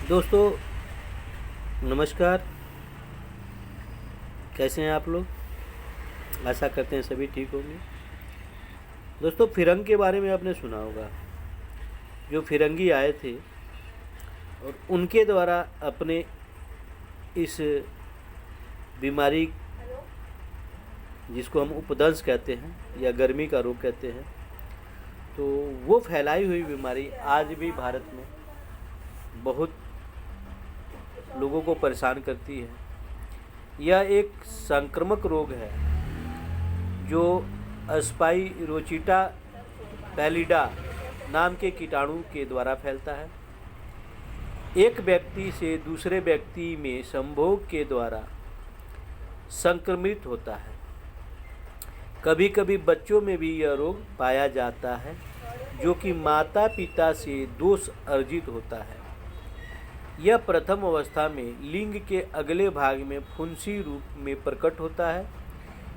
दोस्तों नमस्कार। कैसे हैं आप लोग? आशा करते हैं सभी ठीक होंगे। दोस्तों फिरंग के बारे में आपने सुना होगा। जो फिरंगी आए थे और उनके द्वारा अपने इस बीमारी जिसको हम उपदंश कहते हैं या गर्मी का रोग कहते हैं, तो वो फैलाई हुई बीमारी आज भी भारत में बहुत लोगों को परेशान करती है। यह एक संक्रामक रोग है जो स्पाइरोचिटा पैलिडा नाम के कीटाणु के द्वारा फैलता है। एक व्यक्ति से दूसरे व्यक्ति में संभोग के द्वारा संक्रमित होता है। कभी कभी बच्चों में भी यह रोग पाया जाता है जो कि माता पिता से दोष अर्जित होता है। यह प्रथम अवस्था में लिंग के अगले भाग में फुंसी रूप में प्रकट होता है।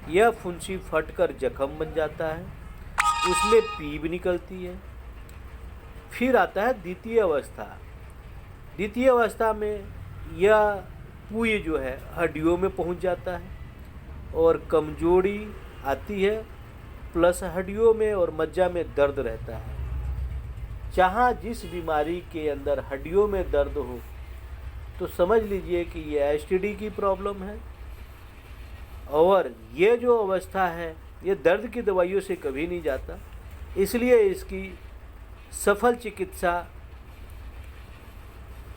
यह फुंसी फटकर जख्म बन जाता है, उसमें पीप निकलती है। फिर आता है द्वितीय अवस्था। द्वितीय अवस्था में यह पुय जो है हड्डियों में पहुंच जाता है और कमजोरी आती है, प्लस हड्डियों में और मज्जा में दर्द रहता है। जहाँ जिस बीमारी के अंदर हड्डियों में दर्द हो तो समझ लीजिए कि ये एसटीडी की प्रॉब्लम है। और ये जो अवस्था है ये दर्द की दवाइयों से कभी नहीं जाता, इसलिए इसकी सफल चिकित्सा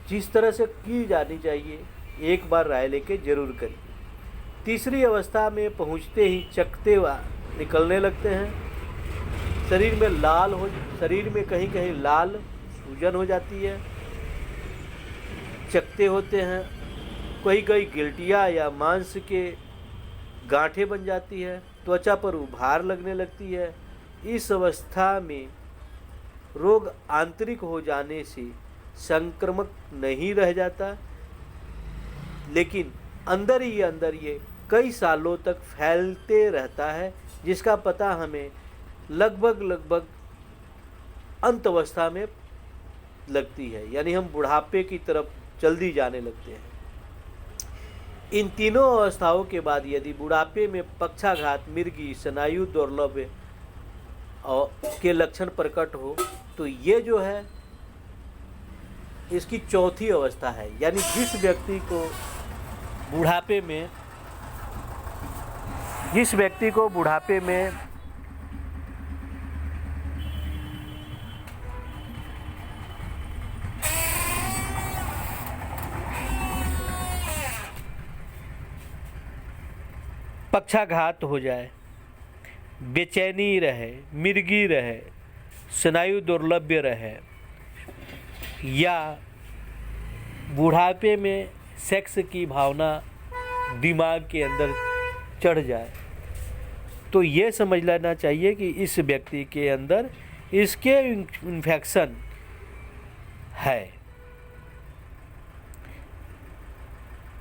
जिस तरह से की जानी चाहिए एक बार राय लेके जरूर करिए। तीसरी अवस्था में पहुंचते ही चकते निकलने लगते हैं। शरीर में कहीं कहीं लाल सूजन हो जाती है, चकते होते हैं। कहीं कहीं गिल्टियाँ या मांस के गांठें बन जाती है, त्वचा पर उभार लगने लगती है। इस अवस्था में रोग आंतरिक हो जाने से संक्रामक नहीं रह जाता, लेकिन अंदर ये कई सालों तक फैलते रहता है, जिसका पता हमें लगभग अंत अवस्था में लगती है, यानी हम बुढ़ापे की तरफ जल्दी जाने लगते हैं। इन तीनों अवस्थाओं के बाद यदि बुढ़ापे में पक्षाघात, मिर्गी, स्नायु दौर्बल्य के लक्षण प्रकट हो तो ये जो है इसकी चौथी अवस्था है। यानी जिस व्यक्ति को बुढ़ापे में पक्षाघात हो जाए, बेचैनी रहे, मिर्गी रहे, स्नायु दुर्लभ्य रहे, या बुढ़ापे में सेक्स की भावना दिमाग के अंदर चढ़ जाए, तो ये समझ लेना चाहिए कि इस व्यक्ति के अंदर इसके इन्फेक्शन है।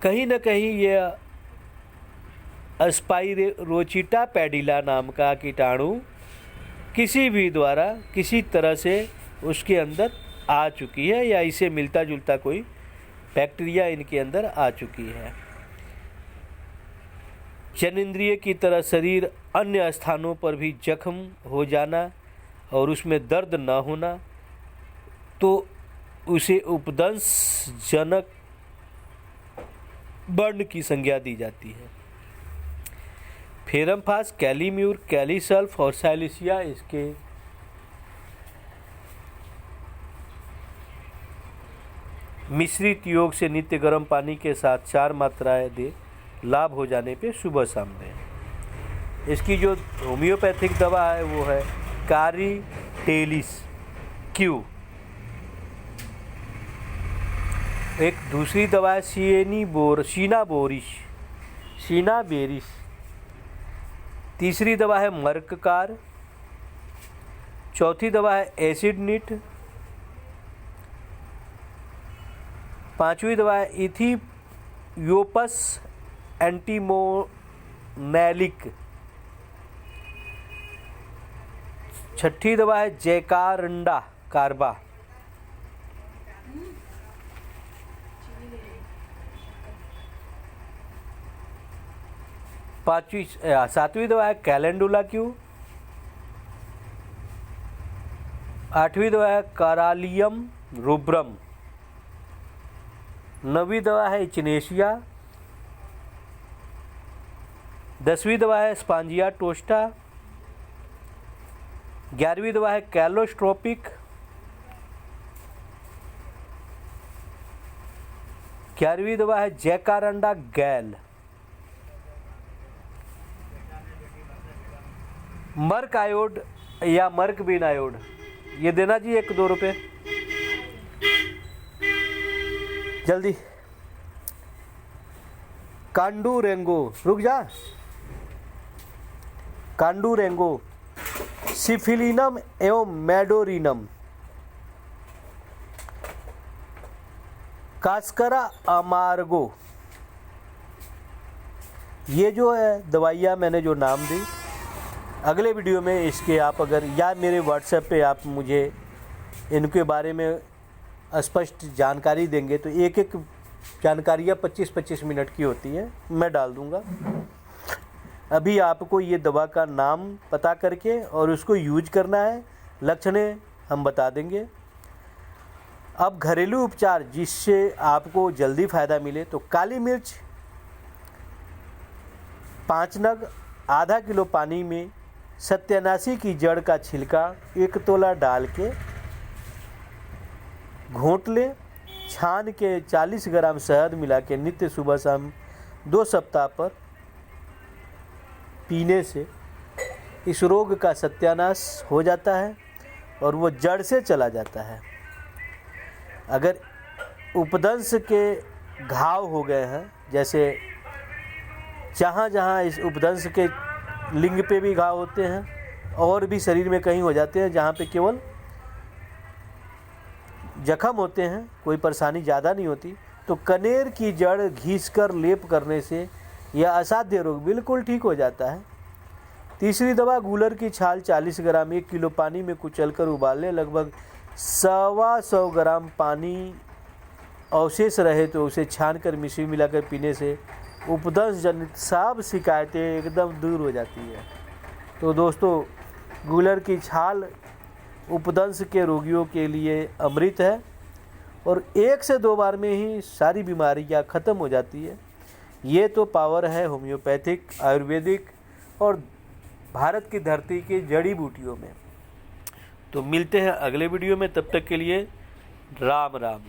कहीं न कहीं यह स्पाइरोचिटा पैडिला नाम का कीटाणु किसी भी द्वारा किसी तरह से उसके अंदर आ चुकी है, या इसे मिलता जुलता कोई बैक्टीरिया इनके अंदर आ चुकी है। जनेंद्रिय की तरह शरीर अन्य स्थानों पर भी जख्म हो जाना और उसमें दर्द न होना, तो उसे उपदंश जनक बर्न की संज्ञा दी जाती है। फेरमफास, कैलीम्यूर, कैलीसल्फ और साइलिसिया इसके मिश्रित योग से नित्य गर्म पानी के साथ 4 मात्राएं दे, लाभ हो जाने पे सुबह शाम दें। इसकी जो होम्योपैथिक दवा है वो है कारीटेलिस क्यू। एक दूसरी दवा है सीनाबेरिस। तीसरी दवा है मर्ककार। चौथी दवा है एसिडनिट। पांचवी दवा है इथियोपस एंटीमोनैलिक। छठी दवा है जैकार्डा कार्बा। सातवीं दवा है कैलेंडुला क्यू। 8वीं दवा है करालियम रूब्रम। 9वीं दवा है इचिनेशिया। 10वीं दवा है स्पांजिया टोस्टा। 11वीं दवा है कैलोस्ट्रोपिक। 11वीं दवा है जैकारांडा गैल। मर्क आयोड या मर्क बीन आयोड ये देना जी 1-2 रुपये जल्दी। कांडू रेंगो, रुक जा। कांडू रेंगो, सिफिलिनम एवं मैडोरिनम। कास्करा अमार्गो, ये जो है दवाइयाँ मैंने जो नाम दी, अगले वीडियो में इसके आप अगर या मेरे व्हाट्सएप पे आप मुझे इनके बारे में स्पष्ट जानकारी देंगे तो एक एक जानकारियाँ 25-25 मिनट की होती है, मैं डाल दूँगा। अभी आपको ये दवा का नाम पता करके और उसको यूज करना है, लक्षणें हम बता देंगे। अब घरेलू उपचार जिससे आपको जल्दी फ़ायदा मिले तो काली मिर्च 5 नग आधा किलो पानी में सत्यानाशी की जड़ का छिलका 1 तोला डाल के घोंट ले, छान के 40 ग्राम शहद मिला के नित्य सुबह शाम 2 सप्ताह पर पीने से इस रोग का सत्यानाश हो जाता है और वो जड़ से चला जाता है। अगर उपदंश के घाव हो गए हैं, जैसे जहाँ जहाँ इस उपदंश के लिंग पे भी घाव होते हैं और भी शरीर में कहीं हो जाते हैं जहाँ पे केवल जख्म होते हैं, कोई परेशानी ज़्यादा नहीं होती, तो कनेर की जड़ घिसकर लेप करने से यह असाध्य रोग बिल्कुल ठीक हो जाता है। तीसरी दवा गूलर की छाल 40 ग्राम 1 किलो पानी में कुचलकर उबालने, लगभग 125 ग्राम पानी अवशेष रहे तो उसे छानकर मिश्री मिलाकर पीने से उपदंश जनित सब शिकायतें एकदम दूर हो जाती है। तो दोस्तों, गूलर की छाल उपदंश के रोगियों के लिए अमृत है और 1 से 2 बार में ही सारी बीमारियां ख़त्म हो जाती है। ये तो पावर है होम्योपैथिक, आयुर्वेदिक और भारत की धरती की जड़ी बूटियों में। तो मिलते हैं अगले वीडियो में, तब तक के लिए राम राम।